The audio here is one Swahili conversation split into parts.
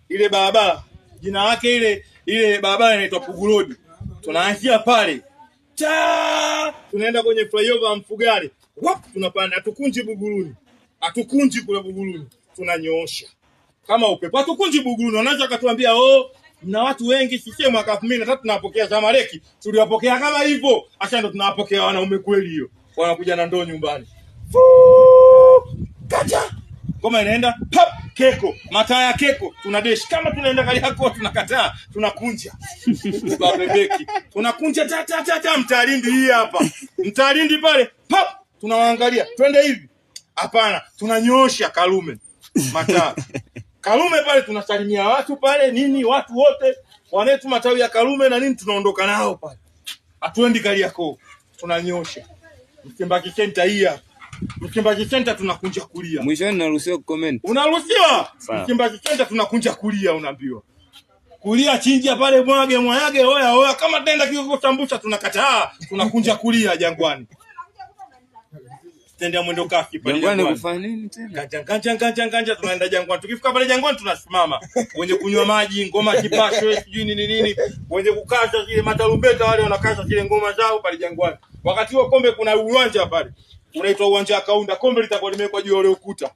ile barabara jina lake ile barabara inaitwa Pugu Road. Tunaanzia pale tunaenda kwenye flyover Mfugale, tunapanda, hatukunji Buguruni, hatukunji kule Buguruni, tunanyoosha kama upepo, hatukunji Buguruni. Wanaweza katuambia mna watu wengi, sisi mwaka 2003 tunapokea Zamaleki, tuliwapokea kama hivyo, acha ndo tunawapokea wanaume kweli. Hiyo wanakuja na ndoo nyumbani, kacha ngoma inaenda pap, keko mataa ya keko, tunadeshi kama tunaenda Kariakoo, tunakataa, tunakunja babebeki, tunakunja ta Mtalindi. Hii hapa Mtalindi pale pap, tunawaangalia twende hivi, hapana, tunanyoosha Karume mataa Karume pale, tunasalimia watu pale nini, watu wote wanetu matawi ya Karume na nini, tunaondoka nao pale, hatuendi Kariakoo, tunanyosha Mkembaki Center. Hii hapa Mkembaki Center tunakunja kulia. Mwishoni naruhusiwa kucomment. Unaruhusiwa. Mkembaki Center tunakunja kulia, unaambiwa. Kulia chinja pale, mwage oya kama tenda kiko tambusha, tunakataa, tunakunja kulia Jangwani. Tenda mwendo kasi pale Jangwani kufanya nini tena? Kanja tunaenda Jangwani. Tukifika pale Jangwani tunasimama. Wenye kunywa maji, ngoma kipasho, sijui nini. Wenye kukasha zile matarumbeta wale wanakasha zile ngoma zao pale Jangwani. Wakati huo kombe kuna uwanja pale, unaitwa uwanja wa Kaunda. Kombe litakuwa limewekwa juu ya ule ukuta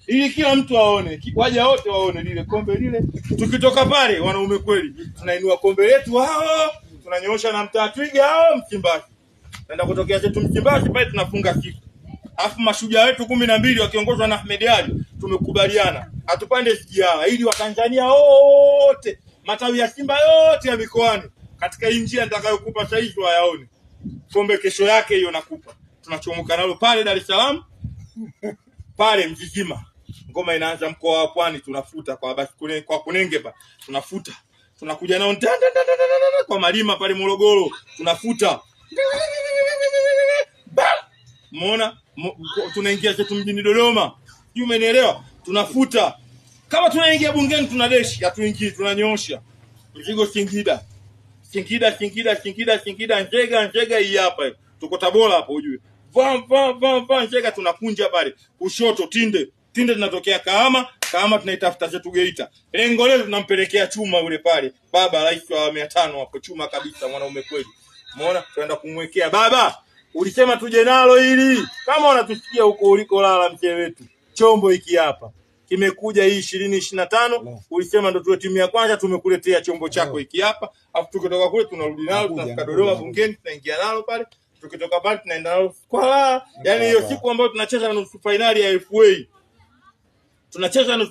ili kila mtu aone, waje wote waone lile kombe lile. Tukitoka pale wanaume kweli, tunainua kombe letu tunanyoosha na mtaa Twiga Msimbazi. Naenda kutokea zetu Msimbazi pale, tunafunga siku. Alafu mashujaa wetu 12 wakiongozwa na Ahmed Ali, tumekubaliana atupande SGR ili Watanzania wote, matawi ya Simba yote ya mikoani katika hii njia nitakayokupa sasa hivi wayaone. Kombe kesho yake hiyo nakupa. Tunachomoka nalo pale Dar es Salaam pale Mzizima. Ngoma inaanza mkoa wa Pwani, tunafuta kwa basi kwa Kunenge pa. Tunafuta. Tunakuja nao kwa Malima pale Morogoro, tunafuta. Umeona? Tunaingia zetu mjini Dodoma. Sijui umenielewa? Tunafuta. Kama tunaingia bungeni tunadeshi, hatuingii, tunanyoosha. Mzigo Singida, Nzega hii hapa. Tuko Tabora hapo ujue. Nzega tunakunja pale. Kushoto Tinde tunatokea Kahama tunaitafuta zetu Geita. Lengo letu tunampelekea chuma yule pale. Baba rais wa 500 hapo, chuma kabisa, mwanaume kweli. Umeona? Tunaenda kumwekea baba. Ulisema tuje nalo hili. Kama unatusikia huko uliko lala mzee wetu. Chombo hiki hapa kimekuja hii 2025, ulisema ndo tuwe timu ya kwanza, tumekuletea chombo chako hiki hapa. Afu tukitoka kule tunarudi nalo, tunafika Dodoma bungeni, tunaingia nalo pale. Tukitoka pale tunaenda nalo kwa yani hiyo siku ambayo tunacheza na nusu finali ya FA. Tunacheza